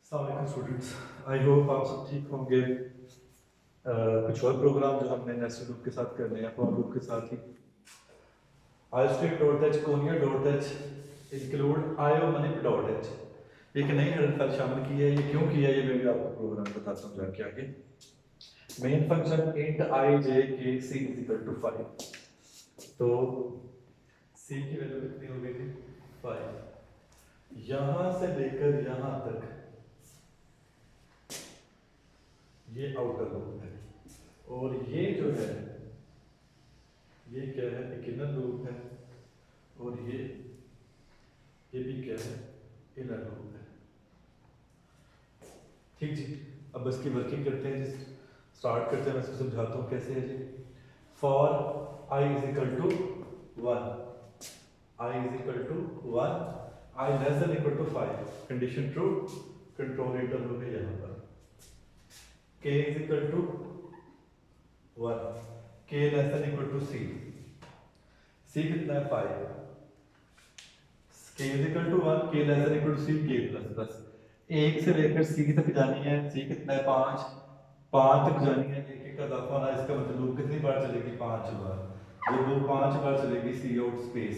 अस्सलाम students, I hope आप सब ठीक होंगे। कुछ और प्रोग्राम जो हमने नेस्टेड लूप के साथ करने हैं फॉर लूप के साथ ही iostream.h इंक्लूड io manip.h एक नई हेडर फाइल शामिल की है। ये क्यों किया है ये मैं भी आपको प्रोग्राम बताता हूँ जाके आगे। Main function int I j k c is equal to 5। तो c की वैल्यू कितनी हो गई थी 5। यहां से लेकर यहां तक ये आउटर लूप है और ये जो है ये क्या है एक इनर लूप है और ये भी क्या है इनर लूप है। ठीक जी, अब इसकी वर्किंग करते हैं जी। स्टार्ट करते हैं, मैं इसको समझाता हूँ कैसे है जी। For i is equal to 1, i is equal to 1, i less than equal to 5, condition true, control enter loop है यहाँ पर। k is equal to 1, k less than equal to c, c कितना है 5, k is equal to 1, k less than equal to c, k plus plus 1 से लेकर c तक जानी है। c कितना है 5, 5 तक जानी है। एक एक का इजाफा होना, इसका मतलब लूप कितनी बार चलेगी 5 बार। जब लूप 5 बार चलेगी सी आउट स्पेस,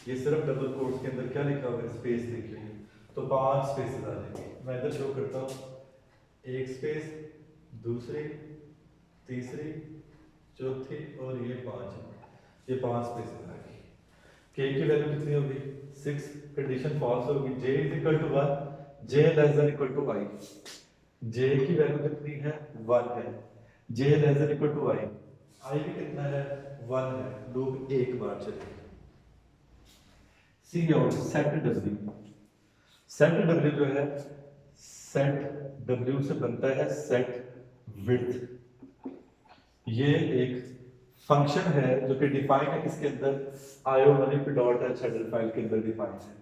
ये सिर्फ डबल कोट्स के अंदर क्या लिखा हुआ है स्पेस लिख रही है, तो 5 स्पेसेस आ जाएंगी। मैं इधर शो करता हूँ, एक स्पेस, दूसरी, तीसरी, चौथी और ये 5, ये 5 स्पेसेस आ गई। k की वैल्यू कितनी होगी 6, कंडीशन फॉल्स होगी। j is equal to 1, j less than equal to i, j की वैल्यू कितनी है 1 है, j less than equal to i, i भी कितना है 1 है, लूप एक बार चलेगी। Cout set w, set w जो है सेट w से बनता है सेट विड्थ। ये एक फंक्शन है जो कि डिफाइन है किसके अंदर io manip.h हेडर फाइल के अंदर डिफाइन है।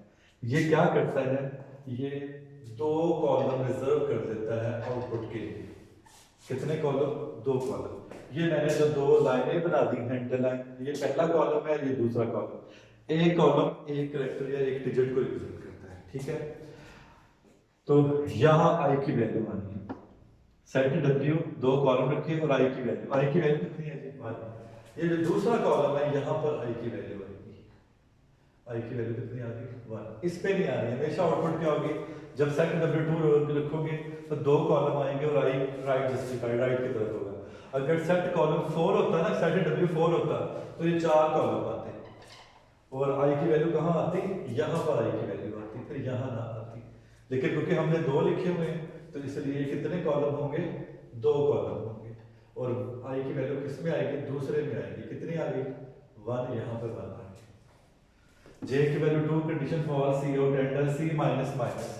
ये क्या करता है, ये 2 कॉलम रिजर्व कर देता है आउटपुट के लिए। कितने कॉलम 2 कॉलम। ये मैंने जो 2 लाइनें बना दी हैं इंटरलाइन, ये पहला कॉलम है, ये दूसरा कॉलम। एक कॉलम एक कैरेक्टर या एक डिजिट को रिप्रेजेंट करता है, ठीक है। तो यहाँ i की वैल्यू आनी है, सेट w 2 कॉलम रखिए और i की वैल्यू कितनी है जी 1। ये जो दूसरा कॉलम है यहाँ पर i की वैल्यू आएगी, i की वैल्यू कितनी आ गई 1। इस पे नहीं आ रही है, हमेशा आउटपुट क्या होगी जब सेट w2 रखोगे तो 2 कॉलम आएंगे और i राइट जस्टिफाइड राइट की तरफ होगा। अगर सेट कॉलम 4 होता ना, सेट w4 होता तो ये 4 कॉलम आते और i की वैल्यू कहाँ आती, यहाँ पर i की वैल्यू आती, फिर यहाँ ना आती। लेकिन क्योंकि हमने 2 लिखे हुए हैं तो इसलिए कितने कॉलम होंगे 2 कॉलम होंगे और i की वैल्यू किस में आएगी दूसरे में आएगी। कितनी आ गई 1, यहाँ पर 1 आ गई। j की value 2, condition false, c out enter c minus minus.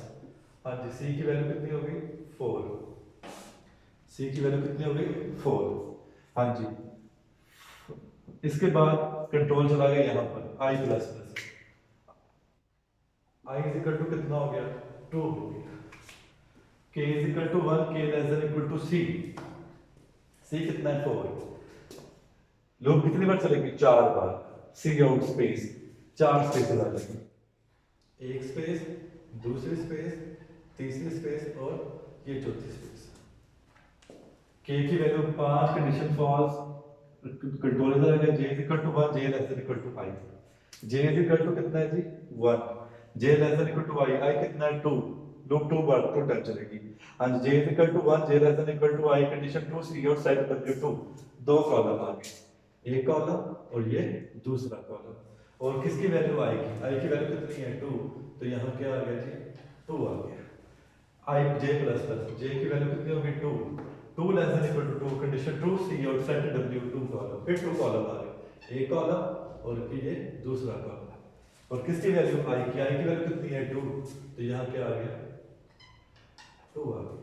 हाँ जी, c की वैल्यू कितनी हो गई 4, c की वैल्यू कितनी हो गई 4। हाँ जी, इसके बाद कंट्रोल चला गया यहाँ पर i plus plus, i is equal to कितना हो गया 2 हो गया। k is equal to 1, k less than equal to c, c कितना है 4। लूप कितनी बार चलेगी 4 बार। c आउट स्पेस 4 स्पेसेस आ जाएंगी, एक स्पेस, दूसरी स्पेस, तीसरी स्पेस और ये चौथी स्पेस। k की वैल्यू 5, कंडीशन फॉल्स, कंट्रोल इधर आ गया। j is equal to 1, j less than equal to 5, j is equal to कितना है जी 1, j less than equal to i, i कितना है 2, लूप 2 बार तो टर्न चलेगी। हाँ जी, j is equal to 1, j less than equal to i, condition true, c और सेट w2, 2 कॉलम आ गए, एक कॉलम और ये दूसरा कॉलम। और किसकी वैल्यू आएगी, i की वैल्यू कितनी है 2, तो यहाँ क्या आ गया जी 2 आ गया। i j plus plus, j की वैल्यू कितनी होगी 2, 2 less than equal to 2, condition true, c और सेट w2 कॉलम, फिर 2 कॉलम आ गए, एक कॉलम और फिर ये दूसरा कॉलम। और किसकी वैल्यू i की वैल्यू कितनी है 2, तो यहाँ क्या आ गया 2 आ गया।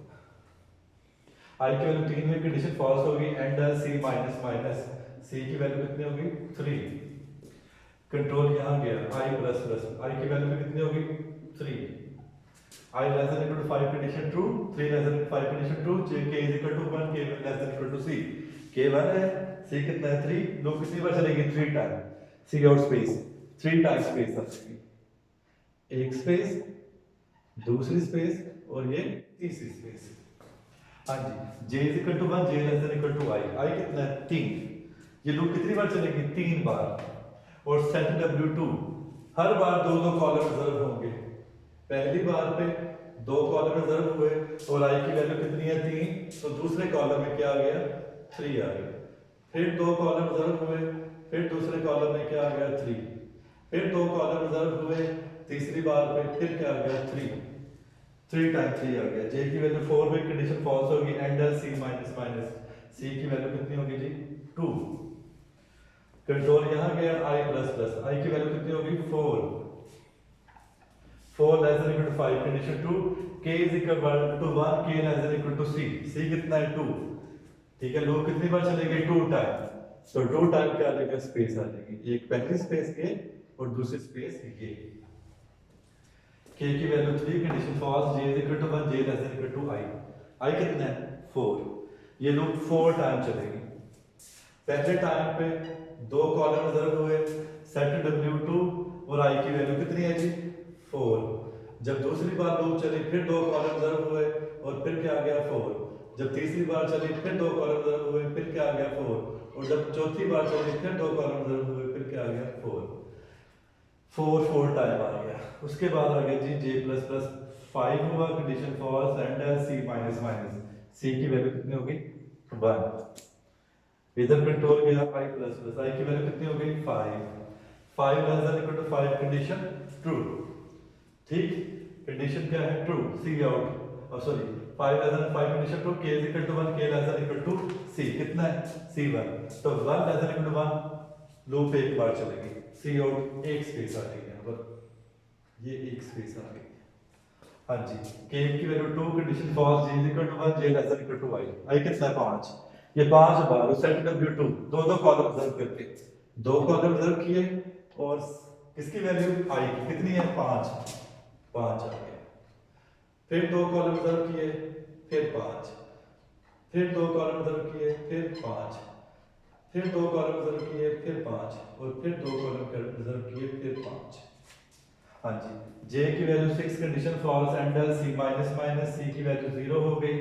i की वैल्यू 3 में कंडीशन फॉल्स होगी, and c minus minus, c की वैल्यू कितनी होगी 3, कंट्रोल यहाँ गया i प्लस प्लस, i की वैल्यू कितनी होगी 3, i less than equal to 5 condition true, 3 less than 5 condition true, k is equal to 1, k less than equal to c, k 1 है, c कितना है 3, लूप कितनी बार चलेगी 3 time, c out space 3 time space आ जाएगी, एक स्पेस, दूसरी स्पेस और ये तीसरी स्पेस। हाँ जी, J is equal to 1, J less than equal to I. I कितना है 3। ये लूप कितनी बार चलेगी 3 बार। और सेट W2 हर बार दो दो कॉलम रिजर्व होंगे। पहली बार पे दो कॉलम रिजर्व हुए और आई की वैल्यू कितनी है 3, तो दूसरे कॉलम में क्या आ गया 3 आ गया। फिर दो कॉलम रिजर्व हुए, फिर दूसरे कॉलम में क्या आ गया 3, फिर दो कॉलम रिजर्व हुए तीसरी बार पे, फिर क्या आ गया 3 टाइम 3 आ गया। जे की वैल्यू 4 पे कंडीशन फॉल्स होगी, and C minus minus C की वैल्यू कितनी होगी जी 2। कंट्रोल यहां गया आई प्लस प्लस, आई की वैल्यू कितनी होगी 4 less than equal to 5 condition 2, k is equal to 1, k less than equal to c, c कितना है 2। ठीक है, लूप कितनी बार चलेगी 2 टाइम। तो 2 टाइम क्या आ जाएगा स्पेस आ जाएगी, एक पहली स्पेस ये और दूसरी स्पेस ये। k की value 3 condition false, j is equal to 1, j less than equal to i। i कितना है 4। ये लूप 4 टाइम चलेगी। पहले टाइम पे दो कॉलम रिजर्व हुए, सेट W2 और i की वैल्यू कितनी है जी 4। जब दूसरी बार लूप चली फिर दो कॉलम रिजर्व हुए और फिर क्या आ गया 4। जब तीसरी बार चली फिर दो कॉलम रिजर्व हुए, फिर क्या आ गया 4। और जब चौथी बार चली फिर दो कॉलम रिजर्व हुए, फिर क्या आ गया 4 टाइम आ गया। उसके बाद आ गया जी जे प्लस प्लस 5 हुआ, condition false, and C minus minus C की वैल्यू कितनी होगी 1। इधर कंट्रोल गया आई प्लस प्लस, आई की वैल्यू कितनी हो गई 5 less than equal to 5 condition true. ठीक, कंडीशन क्या है ट्रू, सी आउट, और sorry 5 less than 5 condition true, k is equal to 1, k less than equal to c, कितना है c1। तो 1 less than equal to 1 loop एक बार चलेगी, सी आउट एक स्पेस आ गई यहां पर, ये एक स्पेस आ गई। हाँ जी, k की value 2 condition false, j is equal to 1, j less than equal to i। i कितना है 5। ये 5 बार सेट W2 दो दो कॉलम रिजर्व करके, दो कॉलम रिजर्व किए और किसकी वैल्यू i की कितनी है 5 आ गया। फिर दो कॉलम रिजर्व किए, फिर 5, फिर दो कॉलम रिजर्व किए, फिर 5, फिर दो कॉलम रिजर्व किए, फिर 5, और फिर दो कॉलम रिजर्व किए, फिर 5। हाँ जी, j की value 6 condition false, and c minus minus c की वैल्यू 0 हो गई,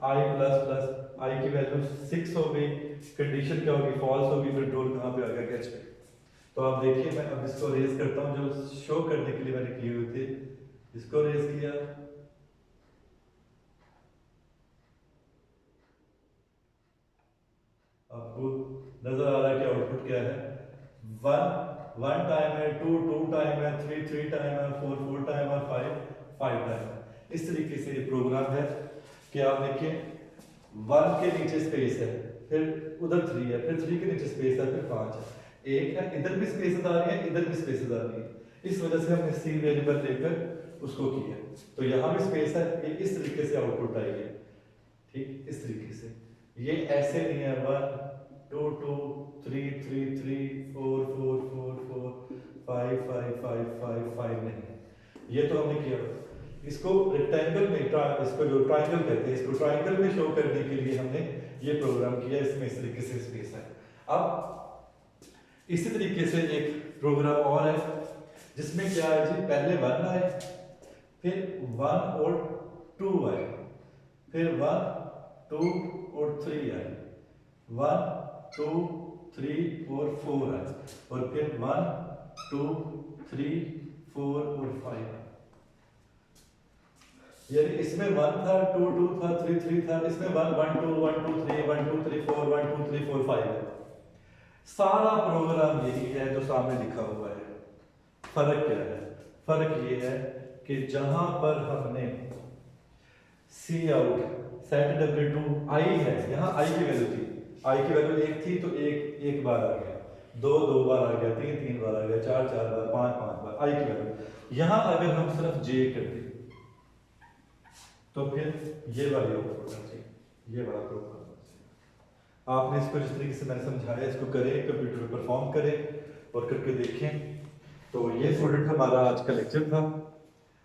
i प्लस प्लस i की वैल्यू 6 हो गई, कंडीशन क्या होगी फॉल्स होगी, कंट्रोल कहाँ पे आ गया कैच पे। तो आप देखिए मैं अब इसको रेज करता हूँ, जो शो करने के लिए मैंने किए हुए थे, इसको रेज किया, आपको नजर आ रहा है कि आउटपुट क्या है 1 टाइम है, 2 टाइम है, 3 टाइम है, 4 टाइम है, 5 टाइम है। इस तरीके से ये प्रोग्राम है कि आप देखिए 1 के नीचे स्पेस है, फिर उधर 3 है, फिर 3 के नीचे स्पेस है, फिर 5 है, एक है, इधर भी स्पेसेस आ रही है, इधर भी स्पेसेस आ रही है। इस वजह से हमने सी वेरिएबल लेकर उसको किया। तो यहाँ भी स्पेस है, ये इस तरीके से आउटपुट आएगी। ठीक, इस तरीके से, ये ऐसे नहीं है 1 2 2 3 3 3 4 4 4 4 5 5 5 5 5 नहीं, ये तो हमने किया। इसको रेक्टेंगल में इसको जो ट्रायंगल कहते हैं, इसको ट्रायंगल में शो करने के लिए हमने ये प्रोग्राम किया, इसमें इस तरीके से स्पेस है। अब इसी तरीके से एक प्रोग्राम और है जिसमें क्या है जी, पहले 1 आए, फिर 1 और 2 आए, फिर 1 2 और 3 आए, 1 2 3 और 4 आए, और फिर 1 2 3 4 और 5 आए। यानी इसमें 1 था, 2 2 था, 3 3 था, इसमें 1 1 2 1 2 3 1 2 3 4 1 2 3 4 5 है। सारा प्रोग्राम यही है जो सामने लिखा हुआ है। फर्क क्या है? फर्क ये है कि जहां पर हमने सी आउट सेट W2 आई है, यहाँ आई की वैल्यू थी, आई की वैल्यू 1 थी तो एक बार आ गया, 2 बार आ गया, 3 बार आ गया, 4 बार, 5 बार आई की वैल्यू। यहाँ अगर हम सिर्फ जे करते तो फिर ये वाली आउटपुट आना चाहिए, ये वाला प्रोग्राम। आपने इसको जिस तरीके से मैंने समझाया इसको करें, कंप्यूटर पे परफॉर्म करें और करके देखें। तो ये स्टूडेंट हमारा आज का लेक्चर था।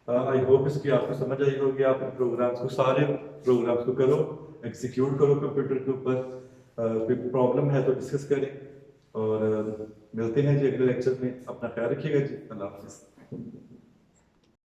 आई होप इसकी आपको समझ आई होगी। आप प्रोग्राम्स को, सारे प्रोग्राम्स को करो, एग्जीक्यूट करो कंप्यूटर के ऊपर। कोई प्रॉब्लम है तो डिस्कस करें, और मिलते हैं जी अगले लेक्चर में। अपना ख्याल रखिएगा जी, अल्लाह हाफिज़।